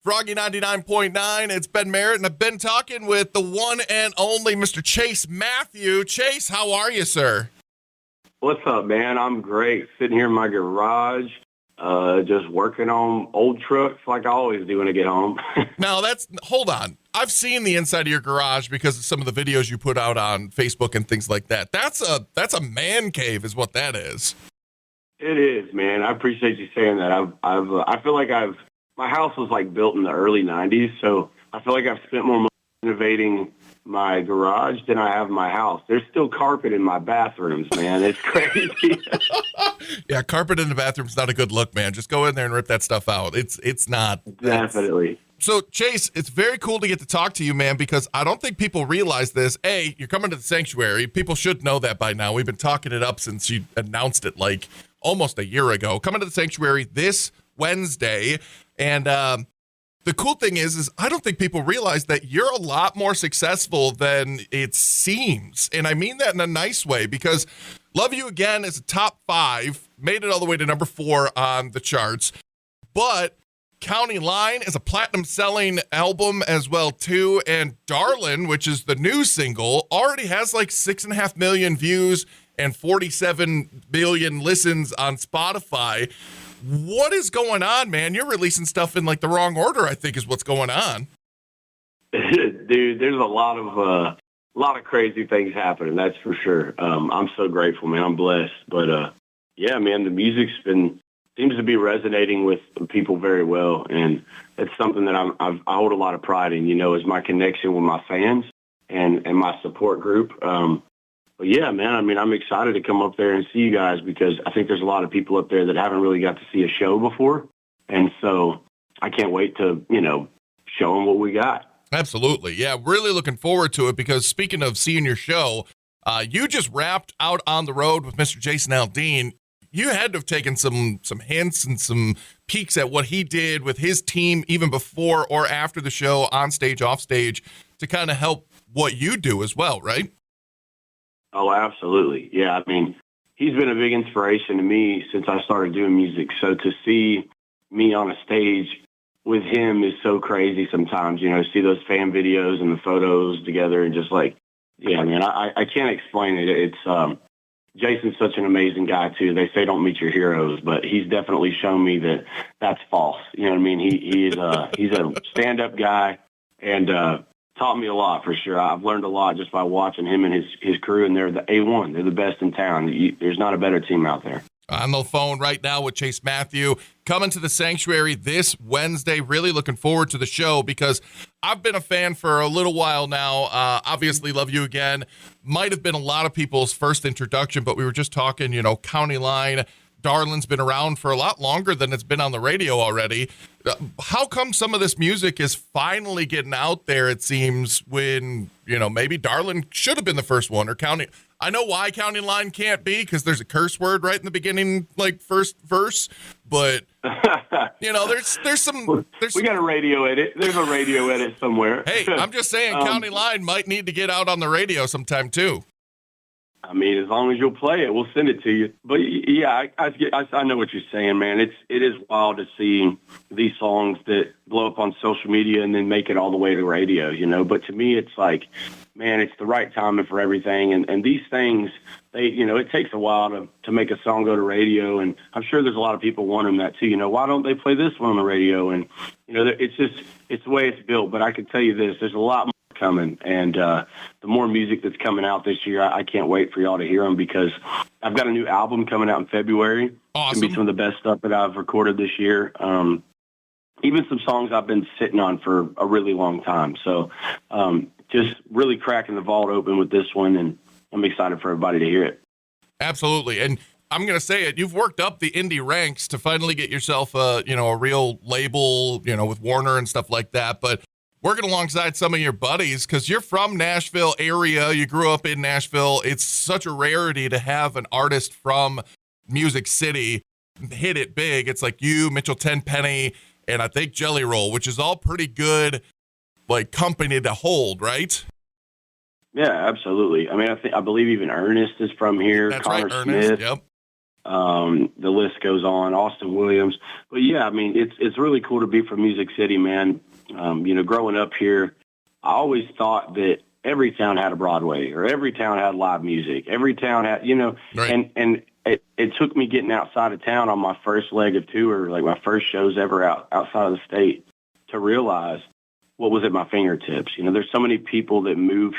Froggy 99.9. It's Ben Merritt, and I've been talking with the one and only Mr. Chase Matthew. Chase, how are you, sir? What's up, man? I'm great. Sitting here in my garage, just working on old trucks like I always do when I get home. Now, hold on. I've seen the inside of your garage because of some of the videos you put out on Facebook and things like that. That's a man cave is what that is. It is, man. I appreciate you saying that. I feel like my house was like built in the early 90s, so I feel like I've spent more money renovating my garage than I have my house. There's still carpet in my bathrooms, man. It's crazy. Yeah, carpet in the bathroom's not a good look, man. Just go in there and rip that stuff out. It's not. Definitely. So, Chase, it's very cool to get to talk to you, man, because I don't think people realize this. A, you're coming to the Sanctuary. People should know that by now. We've been talking it up since you announced it like almost a year ago. Coming to the Sanctuary this Wednesday. And the cool thing is I don't think people realize that you're a lot more successful than it seems. And I mean that in a nice way, because Love You Again is a top 5, made it all the way to number 4 on the charts. But County Line is a platinum-selling album as well, too. And Darlin, which is the new single, already has like 6.5 million views and 47 billion listens on Spotify. What is going on, man? You're releasing stuff in like the wrong order, I think, is what's going on. Dude, there's a lot of crazy things happening. That's for sure. I'm so grateful, man. I'm blessed. But yeah, man, the music's seems to be resonating with people very well, and it's something that I hold a lot of pride in. Is my connection with my fans and my support group. But yeah, man, I mean, I'm excited to come up there and see you guys because I think there's a lot of people up there that haven't really got to see a show before. And so I can't wait to, show them what we got. Absolutely. Yeah, really looking forward to it because speaking of seeing your show, you just wrapped out on the road with Mr. Jason Aldean. You had to have taken some hints and some peeks at what he did with his team even before or after the show, on stage, off stage, to kind of help what you do as well, right? Oh, absolutely. Yeah, I mean, he's been a big inspiration to me since I started doing music. So to see me on a stage with him is so crazy sometimes, see those fan videos and the photos together and just like, yeah, man, I can't explain it. It's Jason's such an amazing guy, too. They say don't meet your heroes, but he's definitely shown me that that's false. You know what I mean? He's a stand-up guy and taught me a lot for sure. I've learned a lot just by watching him and his crew, and they're the A1. They're the best in town. There's not a better team out there. On the phone right now with Chase Matthew, coming to the Sanctuary this Wednesday. Really looking forward to the show because I've been a fan for a little while now. Obviously, Love You Again might have been a lot of people's first introduction, but we were just talking, County Line. Darlin's been around for a lot longer than it's been on the radio already. How come some of this music is finally getting out there, it seems, when, maybe Darlin should have been the first one or County. I know why County Line can't be because there's a curse word right in the beginning, like first verse, but there's some. We got a radio edit. There's a radio edit somewhere. Hey, I'm just saying County Line might need to get out on the radio sometime too. I mean, as long as you'll play it, we'll send it to you. But yeah, I know what you're saying, man. It is wild to see these songs that blow up on social media and then make it all the way to radio, But to me, it's like, man, it's the right timing for everything. And these things, it takes a while to make a song go to radio. And I'm sure there's a lot of people wondering that too. Why don't they play this one on the radio? And, it's the way it's built. But I can tell you this, there's a lot more coming. And the more music that's coming out this year, I can't wait for y'all to hear them because I've got a new album coming out in February. Awesome. It's going to be some of the best stuff that I've recorded this year. Even some songs I've been sitting on for a really long time. So just really cracking the vault open with this one, and I'm excited for everybody to hear it. Absolutely. And I'm going to say it, you've worked up the indie ranks to finally get yourself a real label, with Warner and stuff like that. But working alongside some of your buddies, because you're from Nashville area, you grew up in Nashville. It's such a rarity to have an artist from Music City hit it big. It's like you, Mitchell Tenpenny, and I think Jelly Roll, which is all pretty good, like, company to hold, right? Yeah, absolutely. I mean, I believe even Ernest is from here. That's Connor right, Ernest. Smith. Yep. The list goes on. Austin Williams. But yeah, I mean, it's really cool to be from Music City, man. Growing up here, I always thought that every town had a Broadway or every town had live music. Every town had, Right. and it took me getting outside of town on my first leg of tour, like my first shows ever outside of the state, to realize what was at my fingertips. There's so many people that move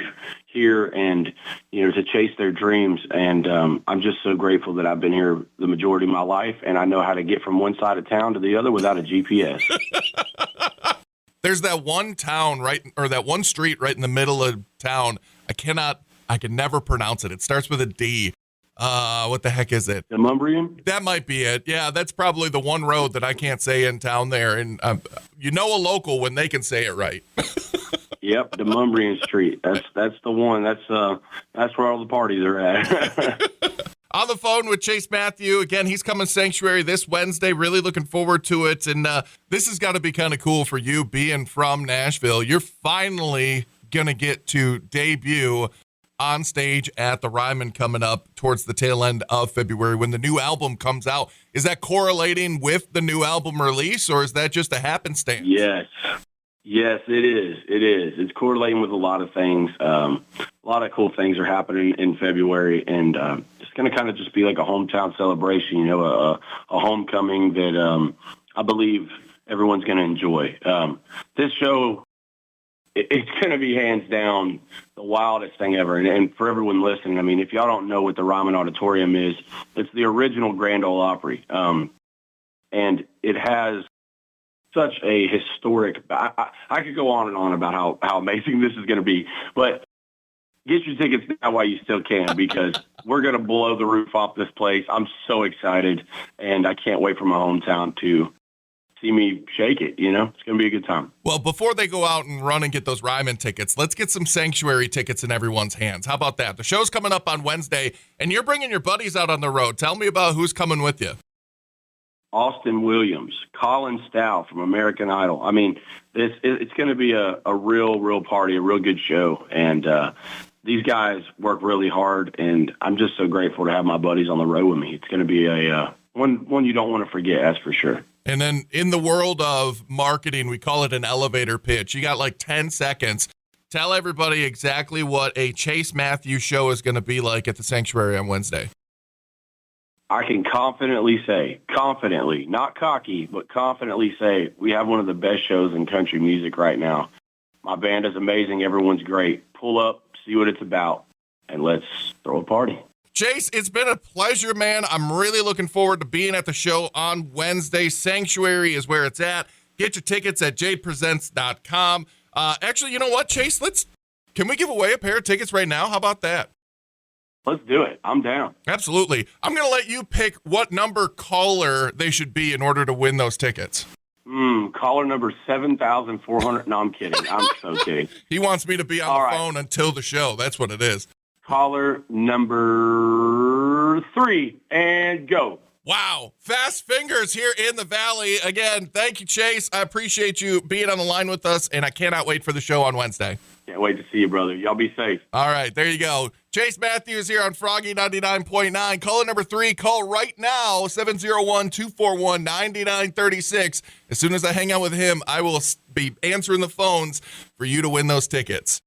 here and, to chase their dreams. And I'm just so grateful that I've been here the majority of my life, and I know how to get from one side of town to the other without a GPS. There's that one town or that one street right in the middle of town. I can never pronounce it. It starts with a D. What the heck is it? Demumbrian? That might be it. Yeah, that's probably the one road that I can't say in town there. And a local when they can say it right. Yep, Demumbrian Street. That's the one. That's where all the parties are at. On the phone with Chase Matthew. Again, he's coming Sanctuary this Wednesday. Really looking forward to it. And this has got to be kind of cool for you being from Nashville. You're finally going to get to debut on stage at the Ryman coming up towards the tail end of February when the new album comes out. Is that correlating with the new album release, or is that just a happenstance? Yes, it is. It is. It's correlating with a lot of things. A lot of cool things are happening in February, and it's going to kind of just be like a hometown celebration, a homecoming that I believe everyone's going to enjoy. This show, it's going to be hands down the wildest thing ever. And for everyone listening, I mean, if y'all don't know what the Ryman Auditorium is, it's the original Grand Ole Opry. And it has such a historic, I could go on and on about how amazing this is going to be, but get your tickets now while you still can, because we're going to blow the roof off this place. I'm so excited, and I can't wait for my hometown to see me shake it. It's going to be a good time. Well, before they go out and run and get those Ryman tickets, let's get some Sanctuary tickets in everyone's hands. How about that? The show's coming up on Wednesday, and you're bringing your buddies out on the road. Tell me about who's coming with you. Austin Williams, Colin Stow from American Idol. I mean, it's going to be a real party, a real good show. And these guys work really hard, and I'm just so grateful to have my buddies on the road with me. It's going to be a one you don't want to forget, that's for sure. And then in the world of marketing, we call it an elevator pitch. You got like 10 seconds. Tell everybody exactly what a Chase Matthews show is going to be like at the Sanctuary on Wednesday. I can confidently, not cocky, but confidently say we have one of the best shows in country music right now. My band is amazing. Everyone's great. Pull up, see what it's about, and let's throw a party. Chase, it's been a pleasure, man. I'm really looking forward to being at the show on Wednesday. Sanctuary is where it's at. Get your tickets at jadepresents.com. Actually, you know what, Chase? Can we give away a pair of tickets right now? How about that? Let's do it. I'm down. Absolutely. I'm going to let you pick what number caller they should be in order to win those tickets. Caller number 7,400. No, I'm kidding. I'm so kidding. He wants me to be on the phone until the show. That's what it is. Caller number 3, and go. Wow. Fast fingers here in the Valley. Again, thank you, Chase. I appreciate you being on the line with us, and I cannot wait for the show on Wednesday. Can't wait to see you, brother. Y'all be safe. All right, there you go. Chase Matthews here on Froggy 99.9. Caller number 3, call right now, 701-241-9936. As soon as I hang out with him, I will be answering the phones for you to win those tickets.